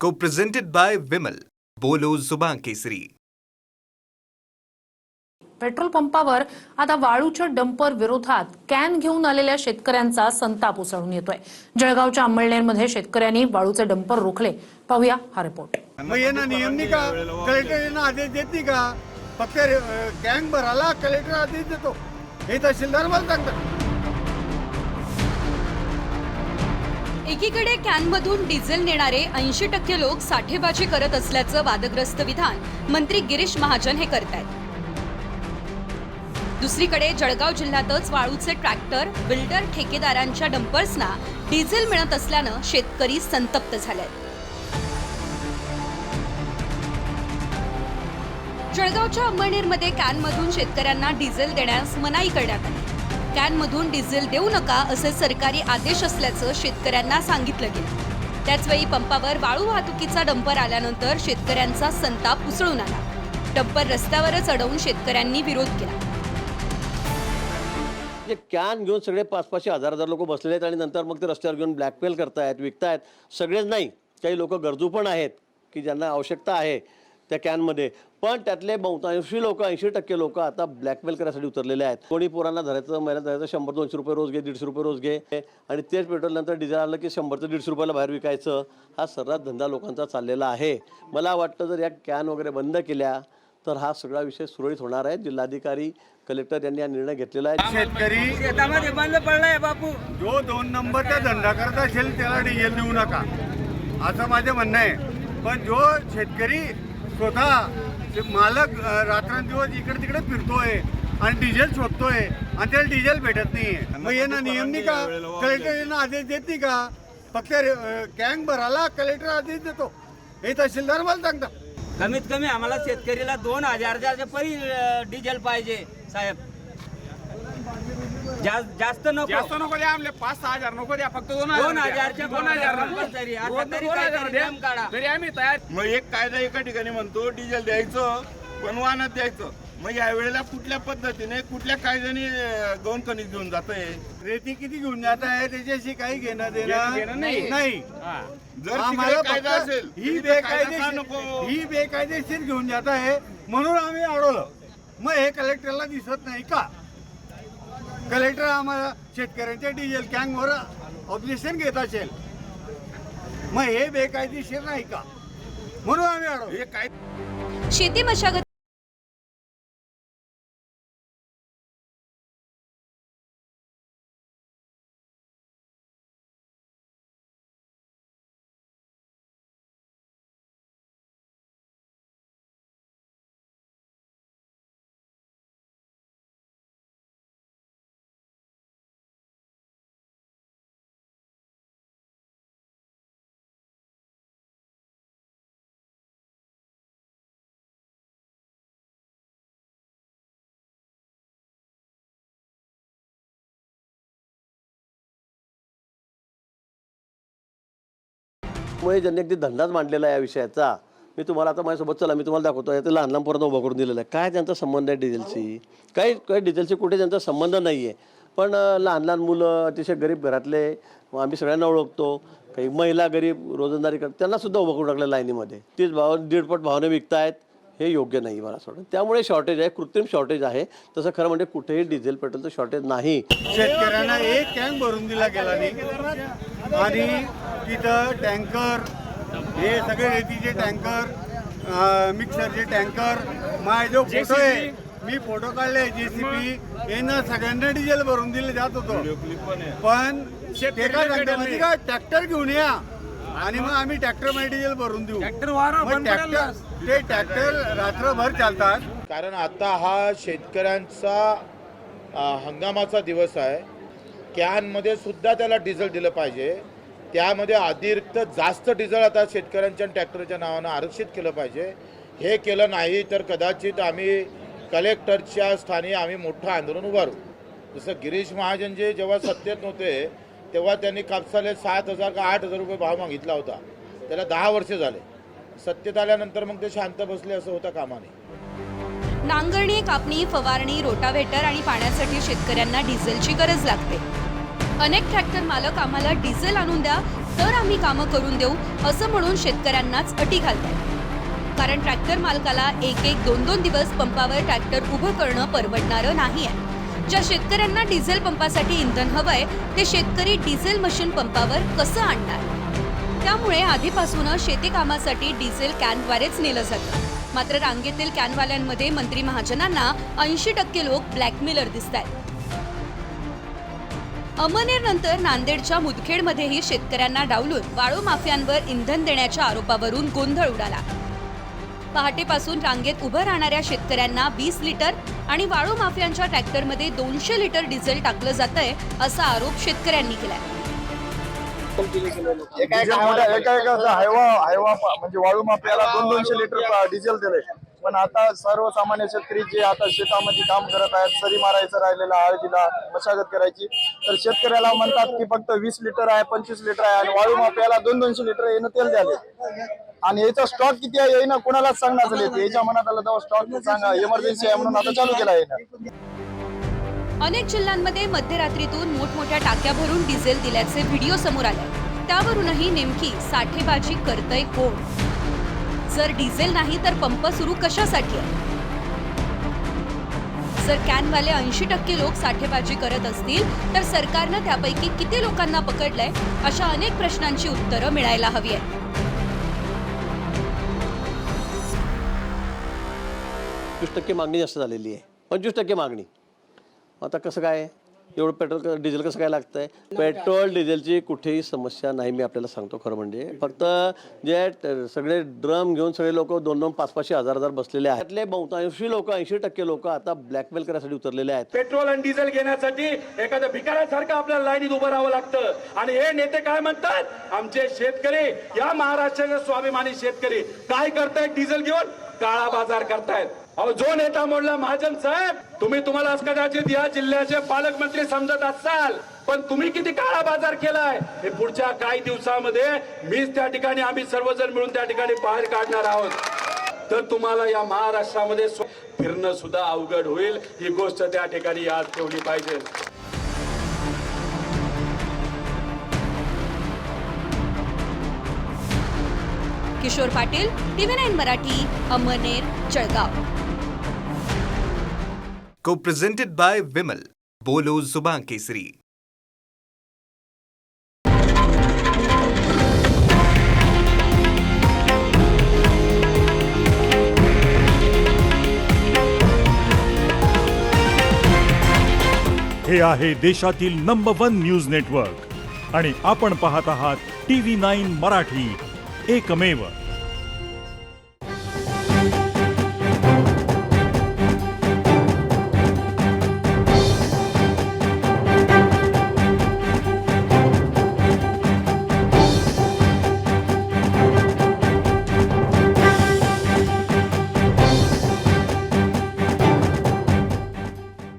Co-presented by Vimal. बोलो जुबान केसरी. Petrol पंपावर आता वाळूच्या डंपर विरोधात कॅन घेऊन आलेल्या शेतकऱ्यांचा संताप उसळून येतोय. जळगावच्या अंमळनेरमध्ये शेतकऱ्यांनी वाळूचे डंपर रोखले. पाहूया हा रिपोर्ट. मग यांना नियम नाही का? कलेक्टर यांना आदेश देत नाही का? फक्त कॅन भरायला कलेक्टर आदेश देतो, हे तहसीलदार मला सांगतात. एकीकडे कॅनमधून डिझेल नेणारे 80% लोक साठेबाजी करत असल्याचं वादग्रस्त विधान मंत्री गिरीश महाजन हे करतायत. दुसरीकडे जळगाव जिल्ह्यातच वाळूचे ट्रॅक्टर बिल्डर ठेकेदारांच्या डंपर्सना डिझेल मिळत असल्यानं शेतकरी संतप्त झालेत. जळगावच्या अंमळनेरमध्ये कॅनमधून शेतकऱ्यांना डिझेल देण्यास मनाई करण्यात आली. कॅनमधून डिझेल देऊ नका असे सरकारी आदेश असल्याचं शेतकऱ्यांना सांगितलं गेलं. त्याचवेळी पंपावर वाळू वाहतुकीचा डंपर आल्यानंतर शेतकऱ्यांचा संताप उसळून आला. डंपर रस्त्यावरच अडवून शेतकऱ्यांनी विरोध केला. कॅन घेऊन सगळे 500 हजार लोक बसलेले आहेत आणि नंतर मग ते रस्त्यावर घेऊन ब्लॅकमेल करतायत, विकतायत. सगळेच नाही, काही लोक गरजू पण आहेत की ज्यांना आवश्यकता आहे त्या कॅनमध्ये. पण त्यातले बहुतांशी लोक 80% लोक आता ब्लॅकमेल करायसाठी उतरलेले आहेत. कोणी पोरांना धरायचं, महिन्यात धरायचं 100-200 रुपये रोज घे, 150 रुपये रोज घे आणि तेच पेट्रोल नंतर डिझेल आलं की 100 ते 150 रुपयाला बाहेर विकायचं. हा सर्रास धंदा लोकांचा चाललेला आहे. मला वाटतं जर या कॅन वगैरे बंद केल्या तर हा सगळा विषय सुरळीत होणार आहे. जिल्हाधिकारी, कलेक्टर यांनी हा निर्णय घेतलेला आहे. शेतकरी शेतामध्ये बंद पडलाय बापू. जो 2 नंबरचा धंदा करत असेल त्याला डिझेल देऊ नका असं माझं म्हणणं आहे. पण जो शेतकरी स्वतः मालक रात्रंदिवस इकडे तिकडे फिरतोय आणि डिझेल शोधतोय आणि त्याला डिझेल भेटत नाहीये, मग यांना नियम नाही का? कलेक्टर यांना आदेश देत नाही का? फक्त कॅन भरायला कलेक्टर आदेश देतो, हे तहसीलदार मला सांगतात. कमीत कमी आम्हाला शेतकरीला 2000च्या परी डिझेल पाहिजे साहेब. जास्त नको द्या, आमले 5-6 हजार नको द्या, फक्त 2000च्या 2000 कंपल्सरी. आता तरी काहीतरी नियम काढा. तरी आम्ही तयार. मग एक कायदा एका ठिकाणी म्हणतो डिझेल द्यायचं पण वाहनात द्यायचं. मग या वेळेला कुठल्या पद्धतीने कुठल्या कायद्याने गौण कणिक घेऊन जातोय? रेती किती घेऊन जात आहे त्याच्याशी काही घेणं देणं नाही. जर आम्हाला कायदा असेल ही बेकायदेशीर घेऊन जात आहे म्हणून आम्ही अडवलं. मग हे कलेक्टरला दिसत नाही का? कलेक्टर आम्हाला शेतकऱ्यांच्या डिझेल कॅनवर ऑब्जेक्शन घेत असेल, मग हे बेकायदेशीर नाही का? म्हणून आम्ही अडवलं. हे काय शेती मशागत मुळे ज्यांनी अगदी धंदाच मांडलेला आहे या विषयाचा. मी तुम्हाला आता माझ्यासोबत चला, मी तुम्हाला दाखवतो. ते लहान लहान पोरांना उभं करून दिलेलं आहे. काय त्यांचा संबंध आहे डिझेलशी? काही डिझेलशी कुठे त्यांचा संबंध नाही आहे. पण लहान लहान मुलं, अतिशय गरीब घरातले, आम्ही सगळ्यांना ओळखतो, काही महिला गरीब रोजंदारी करतात, त्यांना सुद्धा उभं करून टाकलं लाईनीमध्ये. 1.5 भावाने विकतायत. हे योग्य नाही मला असं वाटतं. त्यामुळे शॉर्टेज आहे, कृत्रिम शॉर्टेज आहे. तसं खरं म्हणजे कुठेही डिझेल पेट्रोलचं शॉर्टेज नाही. शेतकऱ्यांना एक कॅन भरून दिला गेला नाही आणि तिथं टँकर, हे सगळे रेतीचे टँकर, मिक्सरचे टँकर, माझे जो फोटो आहे, मी फोटो काढले JCB, यांना सगळ्यांना डिझेल भरून दिले जात होतो. पण ते काय सांगतो माहिती का? ट्रॅक्टर घेऊन या आणि मग आम्ही ट्रॅक्टरमध्ये डिझेल भरून देऊ. ते ट्रॅक्टर रात्रभर चालतात. कारण आता हा शेतकऱ्यांचा हंगामाचा दिवस आहे. कॅनमध्ये सुद्धा त्याला डिझेल दिलं पाहिजे. त्यामध्ये अतिरिक्त जास्त डिझेल आता शेतकऱ्यांच्या ट्रॅक्टरच्या नावानं आरक्षित केलं पाहिजे. हे केलं नाही तर कदाचित आम्ही कलेक्टरच्या स्थानी आम्ही मोठं आंदोलन उभारू. जसं गिरीश महाजन जे जेव्हा सत्तेत नव्हते तेव्हा त्यांनी कापसाले 7,000 का 8,000 रुपये भाव मागितला होता. त्याला 10 वर्ष झाले. सत्तेत आल्यानंतर मग ते शांत बसले असं होता कामा नये. नांगरणी, कापणी, फवारणी, रोटाव्हेटर आणि पाण्यासाठी शेतकऱ्यांना डिझेलची गरज लागते. अनेक ट्रॅक्टर मालक आम्हाला डिझेल आणून द्या, तर आम्ही कामं करून देऊ असं म्हणून शेतकऱ्यांनाच अटी घालतायत. कारण ट्रॅक्टर मालकाला 1-2 दिवस पंपावर ट्रॅक्टर उभं करणं परवडणारं नाही आहे. ज्या शेतकऱ्यांना डिझेल पंपासाठी इंधन हवंय ते शेतकरी डिझेल मशीन पंपावर कसं आणणार? त्यामुळे आधीपासूनच शेती कामासाठी डिझेल कॅनद्वारेच नेलं जातं. मात्र रांगेतील कॅनवाल्यांमध्ये मंत्री महाजनांना 80% लोक ब्लॅकमेलर दिसतायत. अमनेर नंतर नांदेडच्या मुदखेडमध्येही शेतकऱ्यांना डावलून वाळू माफियांवर इंधन देण्याच्या आरोपावरून गोंधळ उडाला. पहाटेपासून रांगेत उभं राहणाऱ्या शेतकऱ्यांना 20 लिटर आणि वाळू माफियांच्या ट्रॅक्टरमध्ये 200 लिटर डिझेल टाकलं जातंय असा आरोप शेतकऱ्यांनी केलाय. म्हणजे वाळू माफियाला 200 लिटर डिझेल दिले, पण आता सर्वसामान्य शेतकरी जे आता शेतामध्ये काम करत आहेत, सरी मारायचं राहिलेला, हळदीला मशागत करायची, तर शेतकऱ्याला म्हणतात की फक्त 20 लिटर आहे, 25 लिटर आहे, आणि वाळू माफियाला 200 लिटर येणं तेल द्याले. आणि याचा स्टॉक किती आहे येईना कोणालाच सांगण्यात आले. याच्या मनात आलं तेव्हा स्टॉक सांगा, इमर्जन्सी आहे म्हणून आता चालू केला आहे. अनेक जिल्ह्यांमध्ये मध्यरात्रीतून मोठमोठ्या टाक्या भरून डिझेल दिल्याचे व्हिडिओ समोर आले. त्यावरूनही नेमकी साठेबाजी करतय कोण? जर डिझेल नाही तर पंप सुरू कशासाठी आहे? जर कॅनवाले 80% लोक साठेबाजी करत असतील तर सरकारनं त्यापैकी किती लोकांना पकडलंय? अशा अनेक प्रश्नांची उत्तरं मिळायला हवी आहेत. 25% मागणी जास्त झालेली आहे. 25% मागणी. आता कसं काय एवढं पेट्रोल डिझेल कसं काय लागतं आहे? पेट्रोल डिझेलची कुठेही समस्या नाही, मी आपल्याला सांगतो खरं म्हणजे. फक्त जे सगळे ड्रम घेऊन सगळे लोक 2-2, 5-5 हजार बसलेले आहेत. त्यातले बहुतांशी लोक 80% लोक आता ब्लॅकमेल करण्यासाठी उतरलेले आहेत. पेट्रोल आणि डिझेल घेण्यासाठी एखाद्या भिकाऱ्यासारखं आपल्याला लाईनीत उभं राहावं लागतं. आणि हे नेते काय म्हणतात? आमचे शेतकरी, या महाराष्ट्राचे स्वाभिमानी शेतकरी काय करतायत? डिझेल घेऊन काळा बाजार करतायत. अहो, जो नेता म्हणला महाजन साहेब, तुम्हाला कदाचित या जिल्ह्याचे पालकमंत्री समजत असाल, पण तुम्ही किती काळा बाजार केलाय हे पुढच्या काही दिवसामध्ये मीच त्या ठिकाणी, आम्ही सर्वजण मिळून त्या ठिकाणी बाहेर काढणार आहोत. तर तुम्हाला या महाराष्ट्रामध्ये फिरणं सुद्धा अवघड होईल. ही गोष्ट त्या ठिकाणी याद ठेवली पाहिजे. Kishore Patil, TV9 Marathi, Amner, Jalgaon. Co-presented by Vimal. बोलो जुबां केसरी. हे आहे देशातील नंबर 1 न्यूज नेटवर्क आणि आपण पाहत आहात TV9 मराठी, एकमेव.